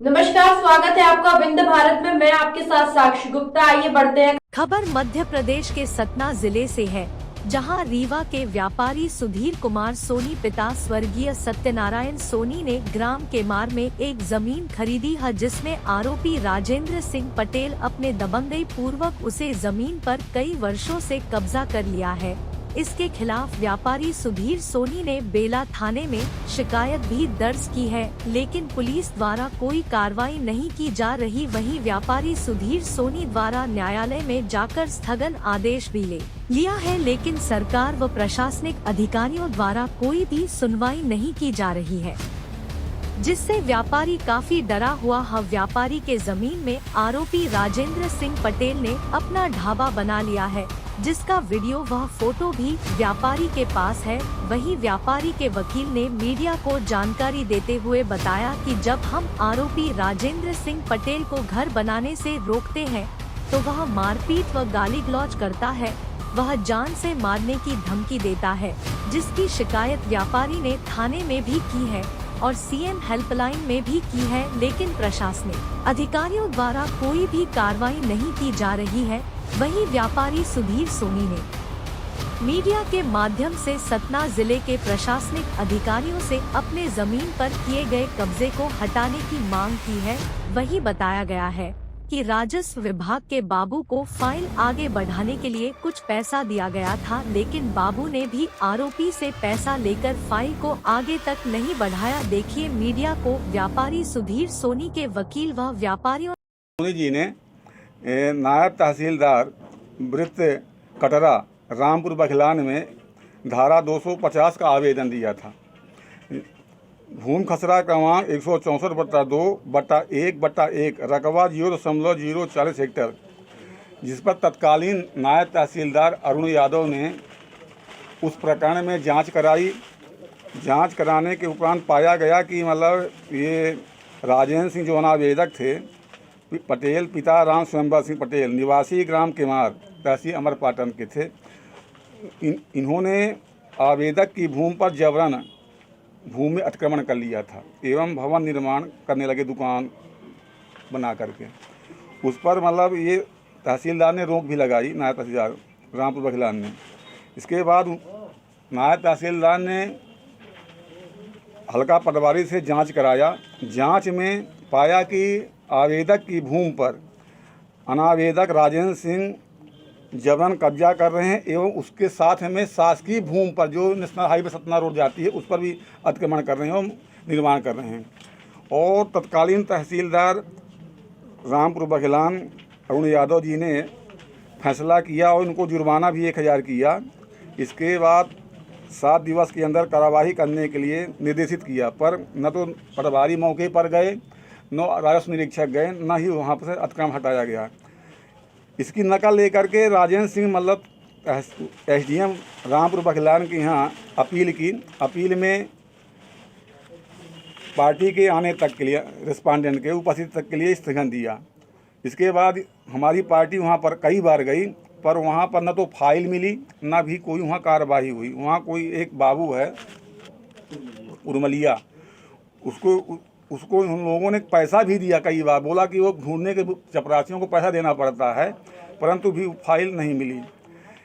नमस्कार, स्वागत है आपका विंध्य भारत में। मैं आपके साथ साक्षी गुप्ता। आइए बढ़ते हैं। खबर मध्य प्रदेश के सतना जिले से है, जहां रीवा के व्यापारी सुधीर कुमार सोनी पिता स्वर्गीय सत्यनारायण सोनी ने ग्राम केमार में एक जमीन खरीदी है, जिसमें आरोपी राजेंद्र सिंह पटेल अपने दबंगई पूर्वक उसे जमीन पर कई वर्षों से कब्जा कर लिया है। इसके खिलाफ व्यापारी सुधीर सोनी ने बेला थाने में शिकायत भी दर्ज की है, लेकिन पुलिस द्वारा कोई कार्रवाई नहीं की जा रही। वहीं व्यापारी सुधीर सोनी द्वारा न्यायालय में जाकर स्थगन आदेश भी ले लिया है, लेकिन सरकार व प्रशासनिक अधिकारियों द्वारा कोई भी सुनवाई नहीं की जा रही है, जिससे व्यापारी काफी डरा हुआ है। व्यापारी के जमीन में आरोपी राजेंद्र सिंह पटेल ने अपना ढाबा बना लिया है, जिसका वीडियो व फोटो भी व्यापारी के पास है। वहीं व्यापारी के वकील ने मीडिया को जानकारी देते हुए बताया कि जब हम आरोपी राजेंद्र सिंह पटेल को घर बनाने से रोकते हैं तो वह मारपीट व गाली गलौज करता है। वह जान से मारने की धमकी देता है, जिसकी शिकायत व्यापारी ने थाने में भी की है और सीएम हेल्पलाइन में भी की है, लेकिन प्रशासनिक अधिकारियों द्वारा कोई भी कार्रवाई नहीं की जा रही है। वहीं व्यापारी सुधीर सोनी ने मीडिया के माध्यम से सतना जिले के प्रशासनिक अधिकारियों से अपने जमीन पर किए गए कब्जे को हटाने की मांग की है। वहीं बताया गया है कि राजस्व विभाग के बाबू को फाइल आगे बढ़ाने के लिए कुछ पैसा दिया गया था, लेकिन बाबू ने भी आरोपी से पैसा लेकर फाइल को आगे तक नहीं बढ़ाया। देखिए मीडिया को व्यापारी सुधीर सोनी के वकील व व्यापारियों सोनी जी ने नायब तहसीलदार वृत्त कटरा रामपुर बघिलान में धारा 250 का आवेदन दिया था। भूमि खसरा क्रमांक 164/2/1/1 रकबा 0.040 हेक्टर, जिस पर तत्कालीन नायब तहसीलदार अरुण यादव ने उस प्रकरण में जांच कराई। जांच कराने के उपरांत पाया गया कि मतलब ये राजेंद्र सिंह जो अनावेदक थे पटेल, पिता राम स्वयंवर सिंह पटेल, निवासी ग्राम केमार, तहसील अमरपाटन के थे। इन्होंने आवेदक की भूमि पर जबरन भूमि अतिक्रमण कर लिया था एवं भवन निर्माण करने लगे, दुकान बना करके। उस पर मतलब ये तहसीलदार ने रोक भी लगाई, नायब तहसीलदार रामपुर बघिलान ने। इसके बाद नायब तहसीलदार ने हल्का पटवारी से जांच कराया। जांच में पाया कि आवेदक की भूमि पर अनावेदक राजेंद्र सिंह जबरन कब्जा कर रहे हैं एवं उसके साथ में शासकीय भूमि पर जो नेशनल हाईवे सतना रोड जाती है उस पर भी अतिक्रमण कर रहे हैं और निर्माण कर रहे हैं। और तत्कालीन तहसीलदार रामपुर बघिलान अरुण यादव जी ने फैसला किया और उनको जुर्माना भी 1000 किया। इसके बाद 7 दिवस के अंदर कार्रवाई करने के लिए निर्देशित किया, पर न तो पटवारी मौके पर गए, न राजस्व निरीक्षक गए, न ही वहाँ पर से अतिक्रमण हटाया गया। इसकी नकल लेकर के राजेंद्र सिंह मतलब एसडीएम रामपुर बघिलान के यहाँ अपील की। अपील में पार्टी के आने तक के लिए, रिस्पांडेंट के उपस्थित तक के लिए स्थगन दिया। इसके बाद हमारी पार्टी वहाँ पर कई बार गई, पर वहाँ पर न तो फाइल मिली न भी कोई वहाँ कार्रवाई हुई। वहाँ कोई एक बाबू है उर्मलिया, उसको उन लोगों ने पैसा भी दिया कई बार, बोला कि वो ढूंढने के चपरासियों को पैसा देना पड़ता है, परंतु भी फाइल नहीं मिली।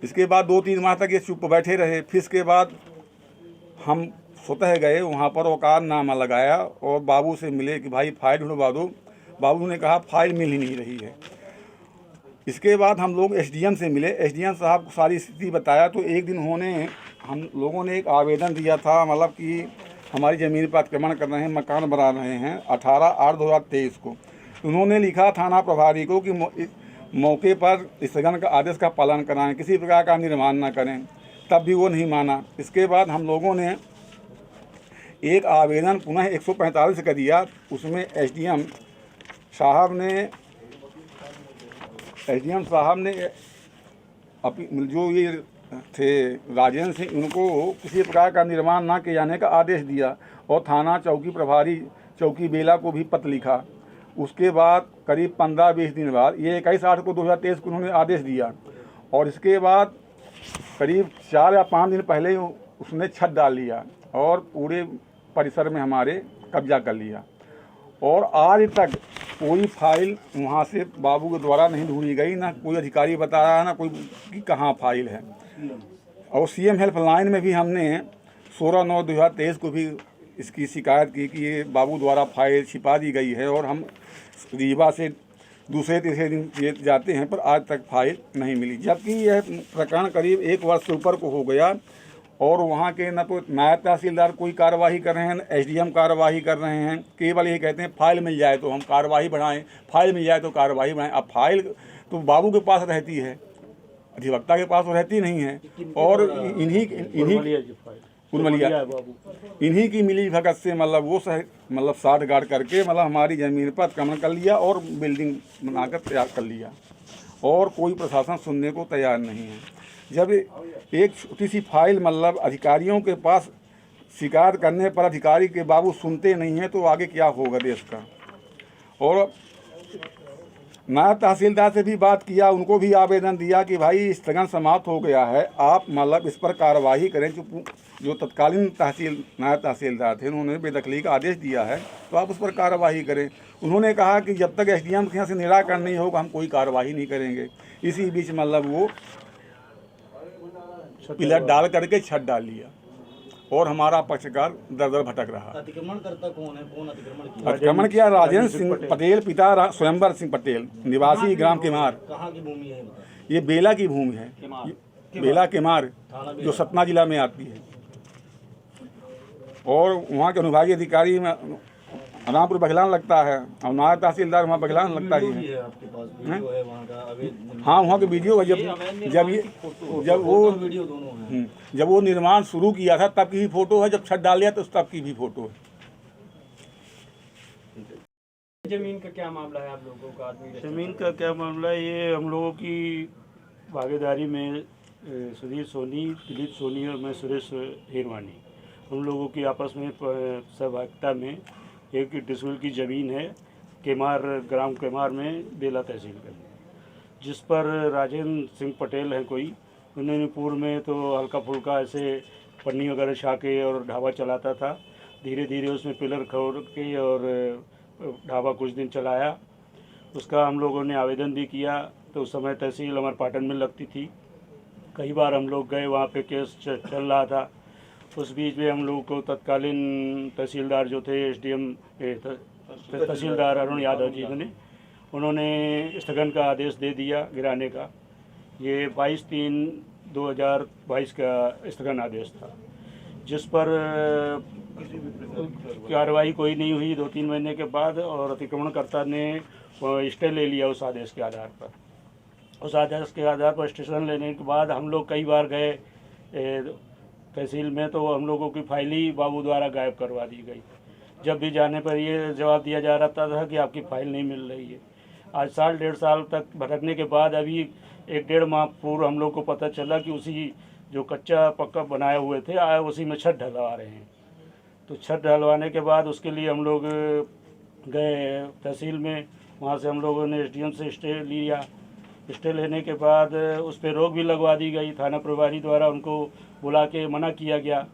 इसके बाद 2-3 माह तक ये चुप बैठे रहे। फिर इसके बाद हम स्वतः गए वहाँ पर, वकालतनामा लगाया और बाबू से मिले कि भाई फाइल ढूंढवा दो। बाबू ने कहा फाइल मिल ही नहीं रही है। इसके बाद हम लोग एसडीएम से मिले। एसडीएम साहब को सारी स्थिति बताया तो एक दिन हम लोगों ने एक आवेदन दिया था, मतलब कि हमारी ज़मीन पर अतिक्रमण कर रहे हैं, मकान बना रहे हैं, 18/8/2023 को। उन्होंने लिखा थाना प्रभारी को कि मौके पर स्थगन का आदेश का पालन कराएं, किसी प्रकार का निर्माण न करें, तब भी वो नहीं माना। इसके बाद हम लोगों ने एक आवेदन पुनः 145 का दिया। उसमें एसडीएम साहब ने जो ये थे राजेंद्र सिंह, उनको किसी प्रकार का निर्माण न किए जाने का आदेश दिया और थाना चौकी प्रभारी चौकी बेला को भी पत्र लिखा। उसके बाद करीब 15-20 दिन बाद ये 21/8 को 2023 को उन्होंने आदेश दिया और इसके बाद करीब 4 या 5 दिन पहले उसने छत डाल लिया और पूरे परिसर में हमारे कब्जा कर लिया और आज तक कोई फाइल वहाँ से बाबू के द्वारा नहीं ढूंढी गई, ना कोई अधिकारी बता रहा है ना कोई कि कहाँ फाइल है। और सीएम हेल्पलाइन में भी हमने 16/9/2023 को भी इसकी शिकायत की कि ये बाबू द्वारा फाइल छिपा दी गई है और हम रीवा से दूसरे तीसरे दिन जाते हैं पर आज तक फाइल नहीं मिली, जबकि यह प्रकरण करीब 1 वर्ष से ऊपर को हो गया और वहाँ के न तो नायब तहसीलदार कोई कार्रवाई कर रहे हैं, न एसडीएम कार्रवाई कर रहे हैं। केवल ये कहते हैं फाइल मिल जाए तो हम कार्रवाई बढ़ाएं, फाइल मिल जाए तो कार्रवाई बढ़ाएं। अब फाइल तो बाबू के पास रहती है, अधिवक्ता के पास तो रहती नहीं है और इन्हीं की मिली भगत से मतलब वो साठ गार्ड करके मतलब हमारी ज़मीन पर अतिक्रमण कर लिया और बिल्डिंग बनाकर तैयार कर लिया और कोई प्रशासन सुनने को तैयार नहीं है। जब एक छोटी सी फाइल मतलब अधिकारियों के पास शिकायत करने पर अधिकारी के बाबू सुनते नहीं हैं तो आगे क्या होगा देश का। और नायब तहसीलदार से भी बात किया, उनको भी आवेदन दिया कि भाई स्थगन समाप्त हो गया है, आप मतलब इस पर कार्रवाई करें। जो तत्कालीन नायब तहसीलदार थे उन्होंने बेदखली का आदेश दिया है तो आप उस पर कार्रवाई करें। उन्होंने कहा कि जब तक एसडीएम के यहाँ से निराकरण नहीं होगा हम कोई कार्रवाई नहीं करेंगे। इसी बीच मतलब वो पिलर डाल करके छत डाल लिया और हमारा पक्षकार दर दर भटक रहा। अतिक्रमणकर्ता कौन है, कौन अतिक्रमण किया? अतिक्रमण किया राजेंद्र सिंह पटेल, पिता स्वयंवर सिंह पटेल, निवासी ग्राम केमार। कहाँ की भूमि है? ये बेला की भूमि है, बेला केमार जो सतना जिला में आती है। और वहाँ के अनुभागीय अधिकारी में रामपुर बघलान लगता है और नायब तहसीलदार वहाँ बघलान लगता ही है। आपके पास वीडियो है वहाँ का? हाँ, वहाँ के वीडियो है। जब वो निर्माण शुरू किया था तब की भी फोटो है, जब छत डाल लिया तो तब की भी फोटो है। जमीन का क्या मामला है आप लोगों का? जमीन का क्या मामला है, ये हम लोगों की भागीदारी में सुधीर सोनी, दिलीप सोनी और मैं सुरेश हिरवानी, हम लोगों की आपस में सहभागिता में एक डिसमिल की ज़मीन है केमार, ग्राम केमार में बेला तहसील का, जिस पर राजेंद्र सिंह पटेल हैं कोई, उन्होंने पूर्व में तो हल्का फुल्का ऐसे पन्नी वगैरह छा के और ढाबा चलाता था। धीरे धीरे उसमें पिलर खोल के और ढाबा कुछ दिन चलाया। उसका हम लोगों ने आवेदन भी किया तो उस समय तहसील हमारे पाटन में लगती थी। कई बार हम लोग गए, वहाँ पे केस चल रहा था। उस बीच में हम लोगों को तत्कालीन तहसीलदार जो थे एसडीएम तहसीलदार अरुण यादव जी उन्होंने स्थगन का आदेश दे दिया गिराने का। ये 22/3/2022 का स्थगन आदेश था, जिस पर कार्रवाई कोई नहीं हुई 2-3 महीने के बाद और अतिक्रमणकर्ता ने स्टे ले लिया उस आदेश के आधार पर। उस आदेश के आधार पर स्टेशन लेने के बाद हम लोग कई बार गए तहसील में, तो हम लोगों की फाइल ही बाबू द्वारा गायब करवा दी गई। जब भी जाने पर ये जवाब दिया जा रहा था कि आपकी फ़ाइल नहीं मिल रही है। आज 1.5 साल तक भटकने के बाद अभी 1-1.5 माह पूर्व हम लोग को पता चला कि उसी जो कच्चा पक्का बनाए हुए थे उसी में छत ढलवा रहे हैं। तो छत ढलवाने के बाद उसके लिए हम लोग गए तहसील में, वहाँ से हम लोगों ने एसडीएम से स्टे लिया। स्टे लेने के बाद उस पर रोक भी लगवा दी गई, थाना प्रभारी द्वारा उनको बुला के मना किया गया।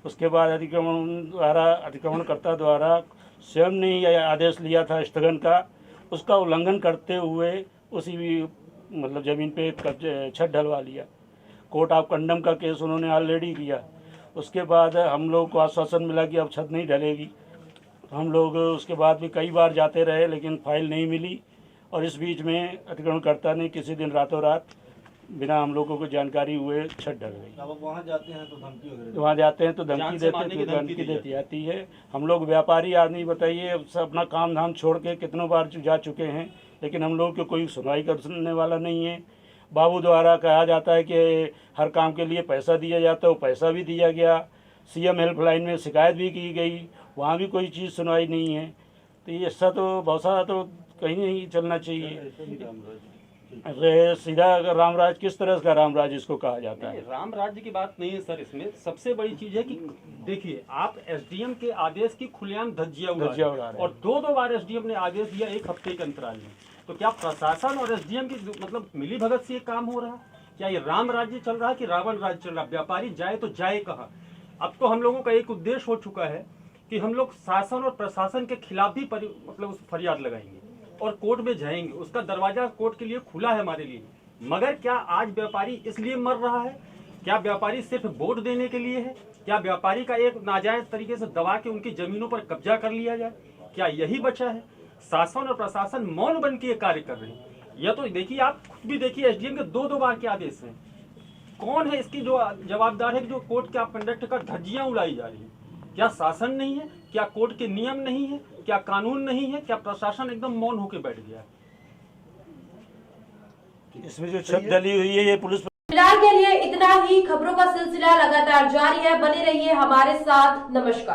उसके बाद अतिक्रमणकर्ता द्वारा स्वयं ने यह आदेश लिया था स्थगन का, उसका उल्लंघन करते हुए उसी मतलब ज़मीन पे छत ढलवा लिया। कोर्ट ऑफ कंडम का केस उन्होंने ऑलरेडी किया। उसके बाद हम लोग को आश्वासन मिला कि अब छत नहीं ढलेगी। हम लोग उसके बाद भी कई बार जाते रहे लेकिन फाइल नहीं मिली और इस बीच में अतिक्रमणकर्ता ने किसी दिन रातों रात बिना हम लोगों को जानकारी हुए छत ढल गई। अब वहाँ जाते हैं तो धमकी वगैरह? वहाँ जाते हैं तो धमकी देती आती है। हम लोग व्यापारी आदमी, बताइए, अपना काम धाम छोड़ के कितनों बार जा चुके हैं लेकिन हम लोग को कोई सुनवाई करने वाला नहीं है। बाबू द्वारा कहा जाता है कि हर काम के लिए पैसा दिया जाता है, वो पैसा भी दिया गया। सीएम हेल्पलाइन में शिकायत भी की गई, वहाँ भी कोई चीज़ सुनवाई नहीं है। तो ये ऐसा तो बहुत सारा तो कहीं नहीं चलना चाहिए। सीधा रामराज, किस तरह का रामराज इसको कहा जाता है? राम राज्य की बात नहीं है सर। इसमें सबसे बड़ी चीज है कि देखिए, आप एसडीएम के आदेश की खुलेआम धज्जियां उड़ा रहे हैं और 2-2 बार एसडीएम ने आदेश दिया 1 हफ्ते के अंतराल में। तो क्या प्रशासन और एसडीएम की मतलब मिली भगत से ये काम हो रहा? क्या ये राम राज्य चल रहा है कि रावण राज्य चल रहा? व्यापारी जाए तो जाए कहाँ? अब तो हम लोगों का एक उद्देश्य हो चुका है कि हम लोग शासन और प्रशासन के खिलाफ भी मतलब उस फरियाद लगाएंगे और कोर्ट में जाएंगे। उसका दरवाजा कोर्ट के लिए खुला है हमारे लिए। मगर क्या आज व्यापारी इसलिए मर रहा है? क्या व्यापारी सिर्फ वोट देने के लिए है? क्या व्यापारी का एक नाजायज तरीके से दबा के उनकी जमीनों पर कब्जा कर लिया जाए? क्या यही बचा है? शासन और प्रशासन मौन बन के कार्य कर रहे हैं। यह तो देखिए, आप खुद भी देखिए, एसडीएम के 2-2 बार के आदेश हैं। कौन है इसकी जो जवाबदार है कि जो कोर्ट के कंडक्ट का धज्जियां उड़ाई जा रही है? क्या शासन नहीं है? क्या कोर्ट के नियम नहीं है? क्या कानून नहीं है? क्या प्रशासन एकदम मौन होकर बैठ गया है? इसमें जो छत डली हुई है ये पुलिस। फिलहाल के लिए इतना ही। खबरों का सिलसिला लगातार जारी है, बने रहिए हमारे साथ। नमस्कार।